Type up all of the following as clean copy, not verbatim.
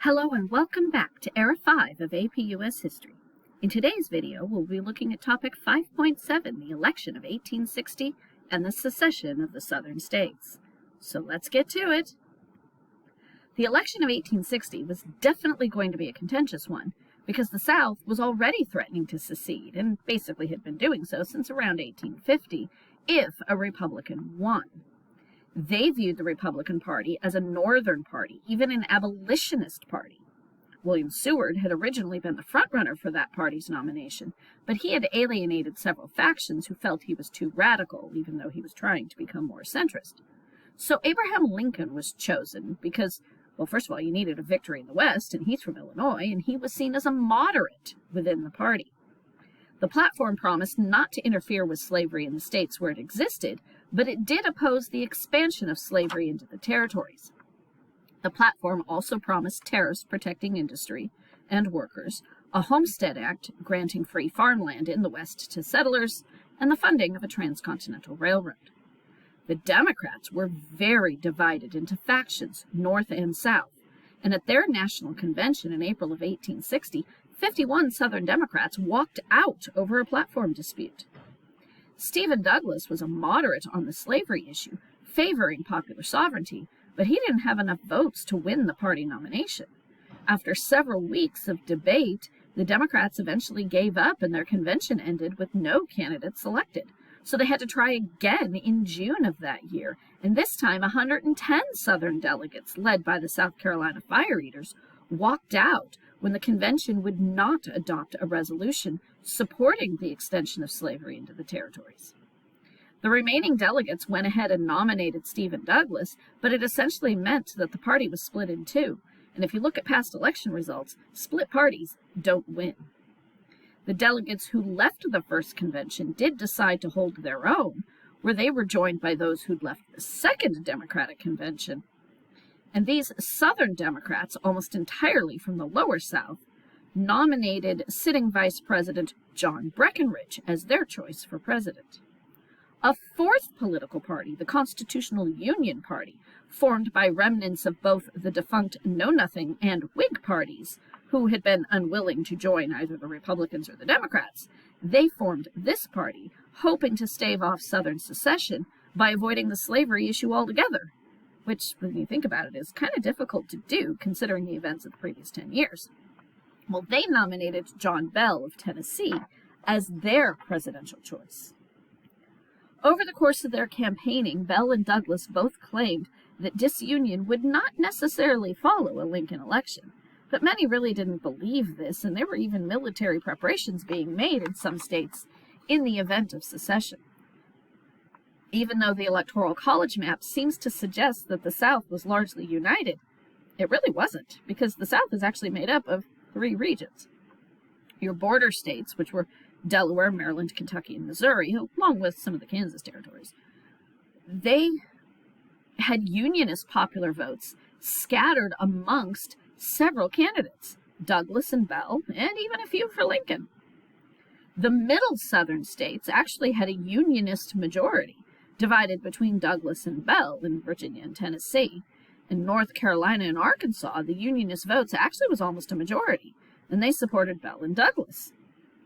Hello and welcome back to Era 5 of APUS History. In today's video, we'll be looking at topic 5.7, the election of 1860 and the secession of the Southern states. So let's get to it. The election of 1860 was definitely going to be a contentious one because the South was already threatening to secede and basically had been doing so since around 1850 if a Republican won. They viewed the Republican Party as a Northern party, even an abolitionist party. William Seward had originally been the frontrunner for that party's nomination, but he had alienated several factions who felt he was too radical, even though he was trying to become more centrist. So Abraham Lincoln was chosen because, well, first of all, you needed a victory in the West, and he's from Illinois, and he was seen as a moderate within the party. The platform promised not to interfere with slavery in the states where it existed, but it did oppose the expansion of slavery into the territories. The platform also promised tariffs protecting industry and workers, a Homestead Act granting free farmland in the West to settlers, and the funding of a transcontinental railroad. The Democrats were very divided into factions, North and South, and at their national convention in April of 1860, 51 Southern Democrats walked out over a platform dispute. Stephen Douglas was a moderate on the slavery issue, favoring popular sovereignty, but he didn't have enough votes to win the party nomination. After several weeks of debate, the Democrats eventually gave up and their convention ended with no candidate selected. So they had to try again in June of that year, and this time 110 Southern delegates, led by the South Carolina Fire Eaters, walked out when the convention would not adopt a resolution supporting the extension of slavery into the territories. The remaining delegates went ahead and nominated Stephen Douglas, but it essentially meant that the party was split in two. And if you look at past election results, split parties don't win. The delegates who left the first convention did decide to hold their own, where they were joined by those who'd left the second Democratic convention. And these Southern Democrats, almost entirely from the lower South, nominated sitting Vice President John Breckinridge as their choice for president. A fourth political party, the Constitutional Union Party, formed by remnants of both the defunct Know Nothing and Whig parties, who had been unwilling to join either the Republicans or the Democrats, they formed this party, hoping to stave off Southern secession by avoiding the slavery issue altogether, which, when you think about it, is kind of difficult to do considering the events of the previous 10 years. Well, they nominated John Bell of Tennessee as their presidential choice. Over the course of their campaigning, Bell and Douglas both claimed that disunion would not necessarily follow a Lincoln election. But many really didn't believe this, and there were even military preparations being made in some states in the event of secession. Even though the Electoral College map seems to suggest that the South was largely united, it really wasn't, because the South is actually made up of 3 regions. Your border states, which were Delaware, Maryland, Kentucky, and Missouri, along with some of the Kansas territories, they had Unionist popular votes scattered amongst several candidates, Douglas and Bell, and even a few for Lincoln. The middle Southern states actually had a Unionist majority, divided between Douglas and Bell in Virginia and Tennessee. In North Carolina and Arkansas, the Unionist votes actually was almost a majority, and they supported Bell and Douglas.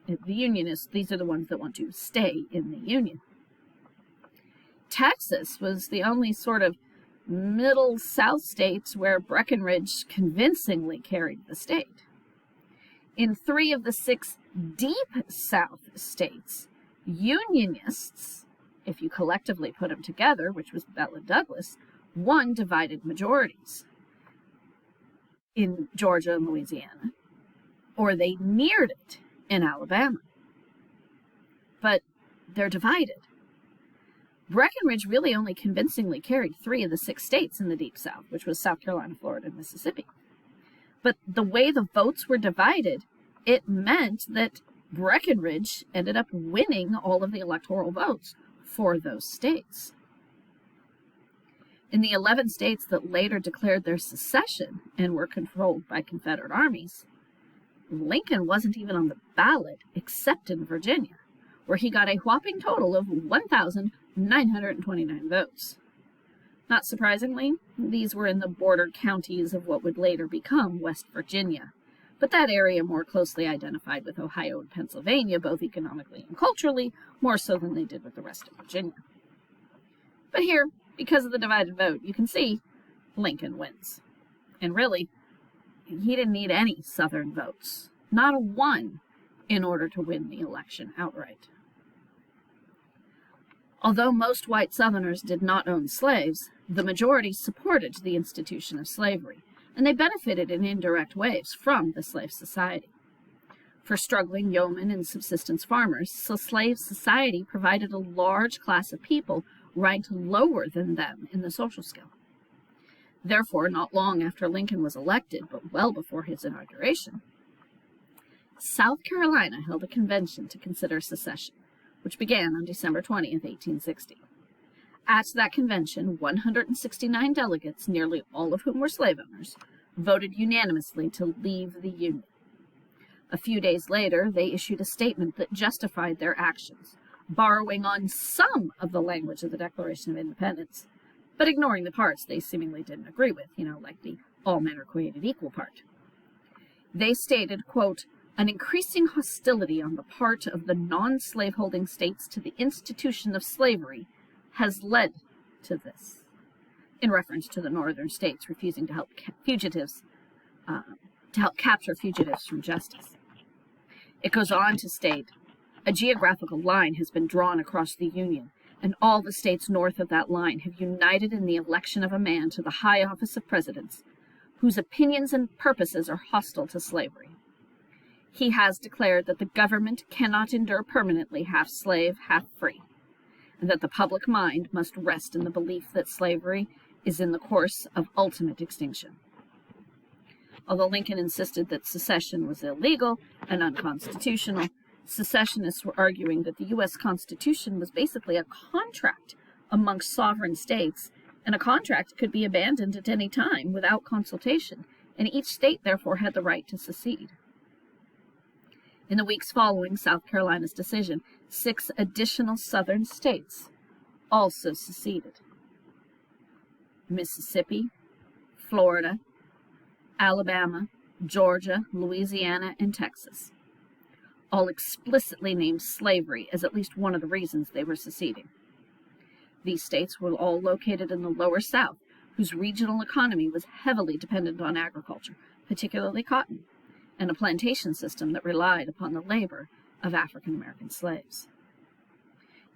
The Unionists, these are the ones that want to stay in the Union. Texas was the only sort of middle South states where Breckinridge convincingly carried the state. In 3 of the 6 deep South states, Unionists, if you collectively put them together, which was Bell and Douglas, won divided majorities in Georgia and Louisiana, or they neared it in Alabama. But they're divided. Breckinridge really only convincingly carried 3 of the 6 states in the Deep South, which was South Carolina, Florida, and Mississippi. But the way the votes were divided, it meant that Breckinridge ended up winning all of the electoral votes for those states. In the 11 states that later declared their secession and were controlled by Confederate armies, Lincoln wasn't even on the ballot except in Virginia, where he got a whopping total of 1,929 votes. Not surprisingly, these were in the border counties of what would later become West Virginia, but that area more closely identified with Ohio and Pennsylvania, both economically and culturally, more so than they did with the rest of Virginia. But here, because of the divided vote, you can see Lincoln wins. And really, he didn't need any Southern votes, not a one, in order to win the election outright. Although most white Southerners did not own slaves, the majority supported the institution of slavery, and they benefited in indirect ways from the slave society. For struggling yeomen and subsistence farmers, the slave society provided a large class of people ranked lower than them in the social scale. Therefore, not long after Lincoln was elected, but well before his inauguration, South Carolina held a convention to consider secession, which began on December 20th, 1860. At that convention, 169 delegates, nearly all of whom were slave owners, voted unanimously to leave the Union. A few days later, they issued a statement that justified their actions, borrowing on some of the language of the Declaration of Independence, but ignoring the parts they seemingly didn't agree with, like the all men are created equal part. They stated, quote, "An increasing hostility on the part of the non-slaveholding states to the institution of slavery has led to this," in reference to the northern states refusing to help capture fugitives from justice. It goes on to state, "A geographical line has been drawn across the Union, and all the states north of that line have united in the election of a man to the high office of presidents, whose opinions and purposes are hostile to slavery. He has declared that the government cannot endure permanently half slave, half free, and that the public mind must rest in the belief that slavery is in the course of ultimate extinction." Although Lincoln insisted that secession was illegal and unconstitutional, secessionists were arguing that the U.S. Constitution was basically a contract amongst sovereign states, and a contract could be abandoned at any time without consultation, and each state therefore had the right to secede. In the weeks following South Carolina's decision, 6 additional southern states also seceded: Mississippi, Florida, Alabama, Georgia, Louisiana, and Texas. All explicitly named slavery as at least one of the reasons they were seceding. These states were all located in the lower South, whose regional economy was heavily dependent on agriculture, particularly cotton, and a plantation system that relied upon the labor of African American slaves.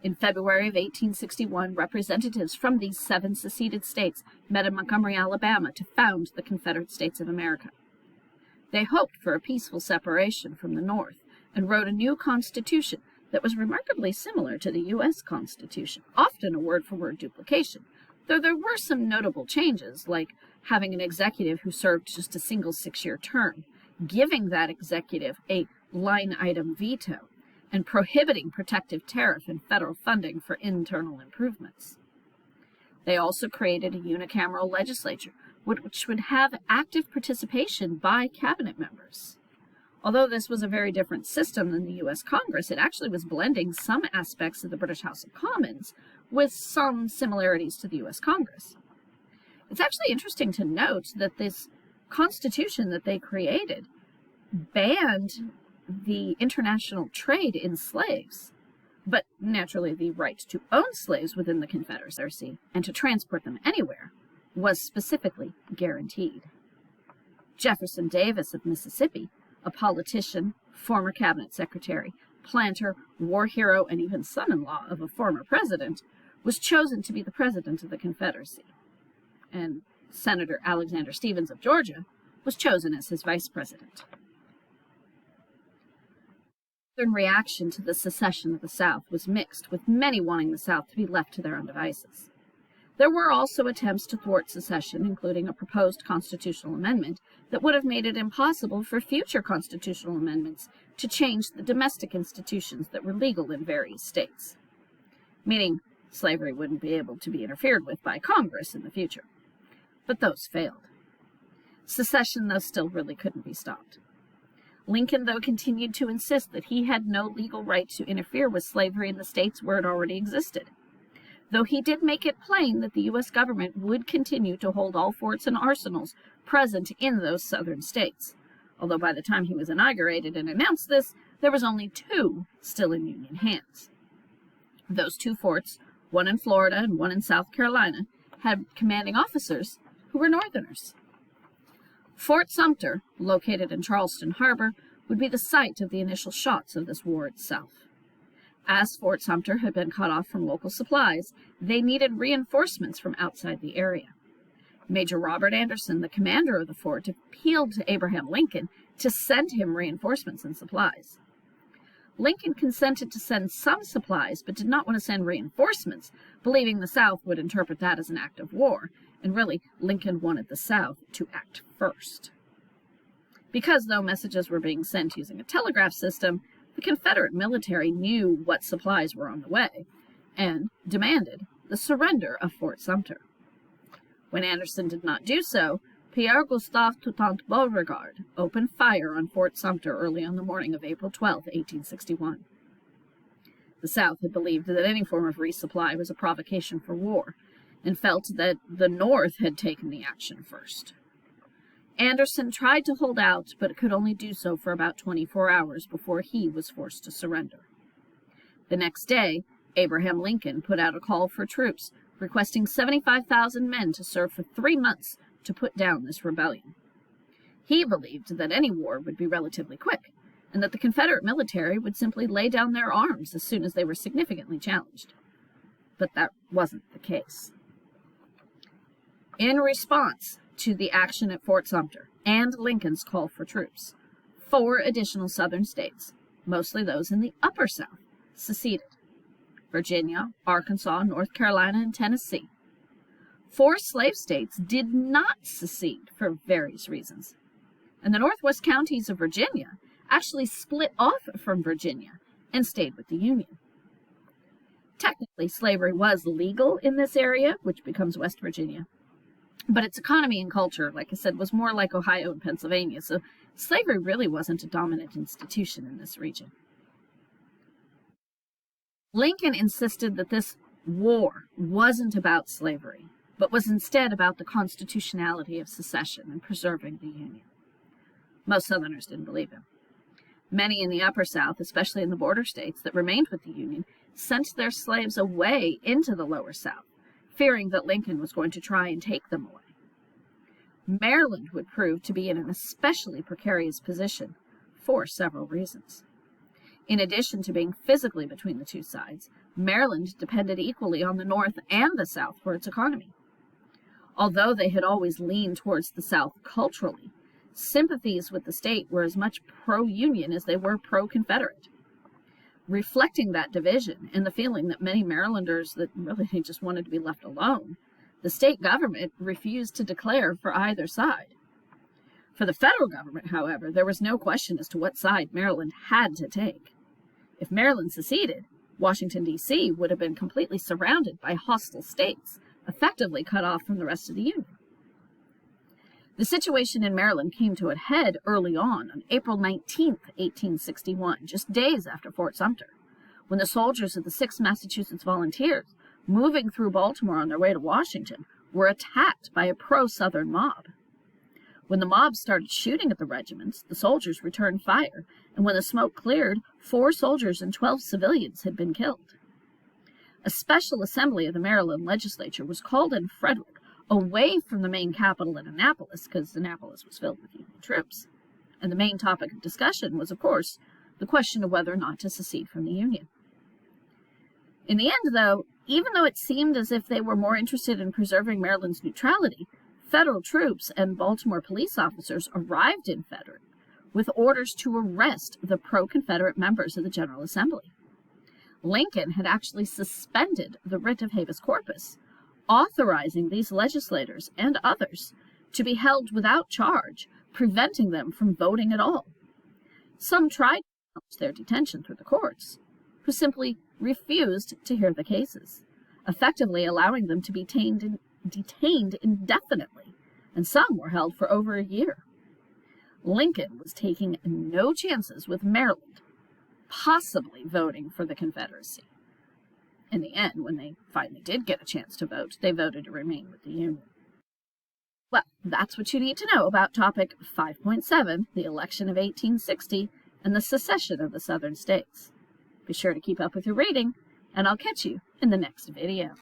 In February of 1861, representatives from these 7 seceded states met in Montgomery, Alabama, to found the Confederate States of America. They hoped for a peaceful separation from the North and wrote a new constitution that was remarkably similar to the U.S. Constitution, often a word-for-word duplication, though there were some notable changes, like having an executive who served just a single 6-year term, giving that executive a line-item veto, and prohibiting protective tariff and federal funding for internal improvements. They also created a unicameral legislature, which would have active participation by cabinet members. Although this was a very different system than the U.S. Congress, it actually was blending some aspects of the British House of Commons with some similarities to the U.S. Congress. It's actually interesting to note that this constitution that they created banned the international trade in slaves, but naturally the right to own slaves within the Confederacy and to transport them anywhere was specifically guaranteed. Jefferson Davis of Mississippi, a politician, former cabinet secretary, planter, war hero, and even son-in-law of a former president, was chosen to be the president of the Confederacy, and Senator Alexander Stephens of Georgia was chosen as his vice president. The reaction to the secession of the South was mixed, with many wanting the South to be left to their own devices. There were also attempts to thwart secession, including a proposed constitutional amendment that would have made it impossible for future constitutional amendments to change the domestic institutions that were legal in various states, meaning slavery wouldn't be able to be interfered with by Congress in the future. But those failed. Secession, though, still really couldn't be stopped. Lincoln, though, continued to insist that he had no legal right to interfere with slavery in the states where it already existed. though he did make it plain that the U.S. government would continue to hold all forts and arsenals present in those southern states. Although by the time he was inaugurated and announced this, there was only 2 still in Union hands. Those 2 forts, one in Florida and one in South Carolina, had commanding officers who were Northerners. Fort Sumter, located in Charleston Harbor, would be the site of the initial shots of this war itself. As Fort Sumter had been cut off from local supplies, they needed reinforcements from outside the area. Major Robert Anderson, the commander of the fort, appealed to Abraham Lincoln to send him reinforcements and supplies. Lincoln consented to send some supplies, but did not want to send reinforcements, believing the South would interpret that as an act of war, and really, Lincoln wanted the South to act first. Because, though, messages were being sent using a telegraph system, the Confederate military knew what supplies were on the way, and demanded the surrender of Fort Sumter. When Anderson did not do so, Pierre Gustave Toutant Beauregard opened fire on Fort Sumter early on the morning of April 12, 1861. The South had believed that any form of resupply was a provocation for war, and felt that the North had taken the action first. Anderson tried to hold out, but could only do so for about 24 hours before he was forced to surrender. The next day, Abraham Lincoln put out a call for troops, requesting 75,000 men to serve for 3 months to put down this rebellion. He believed that any war would be relatively quick, and that the Confederate military would simply lay down their arms as soon as they were significantly challenged. But that wasn't the case. In response to the action at Fort Sumter and Lincoln's call for troops, 4 additional southern states, mostly those in the upper South, seceded: Virginia, Arkansas, North Carolina, and Tennessee. 4 slave states did not secede for various reasons, and the northwest counties of Virginia actually split off from Virginia and stayed with the Union. Technically, slavery was legal in this area, which becomes West Virginia, but its economy and culture, like I said, was more like Ohio and Pennsylvania, so slavery really wasn't a dominant institution in this region. Lincoln insisted that this war wasn't about slavery, but was instead about the constitutionality of secession and preserving the Union. Most Southerners didn't believe him. Many in the upper South, especially in the border states that remained with the Union, sent their slaves away into the lower South, fearing that Lincoln was going to try and take them away. Maryland would prove to be in an especially precarious position for several reasons. In addition to being physically between the 2 sides, Maryland depended equally on the North and the South for its economy. Although they had always leaned towards the South culturally, sympathies with the state were as much pro-Union as they were pro-Confederate. Reflecting that division and the feeling that many Marylanders that really just wanted to be left alone, the state government refused to declare for either side. For the federal government, however, there was no question as to what side Maryland had to take. If Maryland seceded, Washington, D.C. would have been completely surrounded by hostile states, effectively cut off from the rest of the Union. The situation in Maryland came to a head early on April 19, 1861, just days after Fort Sumter, when the soldiers of the 6th Massachusetts Volunteers, moving through Baltimore on their way to Washington, were attacked by a pro-Southern mob. When the mob started shooting at the regiments, the soldiers returned fire, and when the smoke cleared, 4 soldiers and 12 civilians had been killed. A special assembly of the Maryland legislature was called in Frederick, away from the main capital in Annapolis, because Annapolis was filled with Union troops. And the main topic of discussion was, of course, the question of whether or not to secede from the Union. In the end, though, even though it seemed as if they were more interested in preserving Maryland's neutrality, federal troops and Baltimore police officers arrived in Frederick with orders to arrest the pro-Confederate members of the General Assembly. Lincoln had actually suspended the writ of habeas corpus, authorizing these legislators and others to be held without charge, preventing them from voting at all. Some tried to challenge their detention through the courts, who simply refused to hear the cases, effectively allowing them to be detained indefinitely, and some were held for over a year. Lincoln was taking no chances with Maryland possibly voting for the Confederacy. In the end, when they finally did get a chance to vote, they voted to remain with the Union. Well, that's what you need to know about topic 5.7, the election of 1860 and the secession of the Southern states. Be sure to keep up with your reading, and I'll catch you in the next video.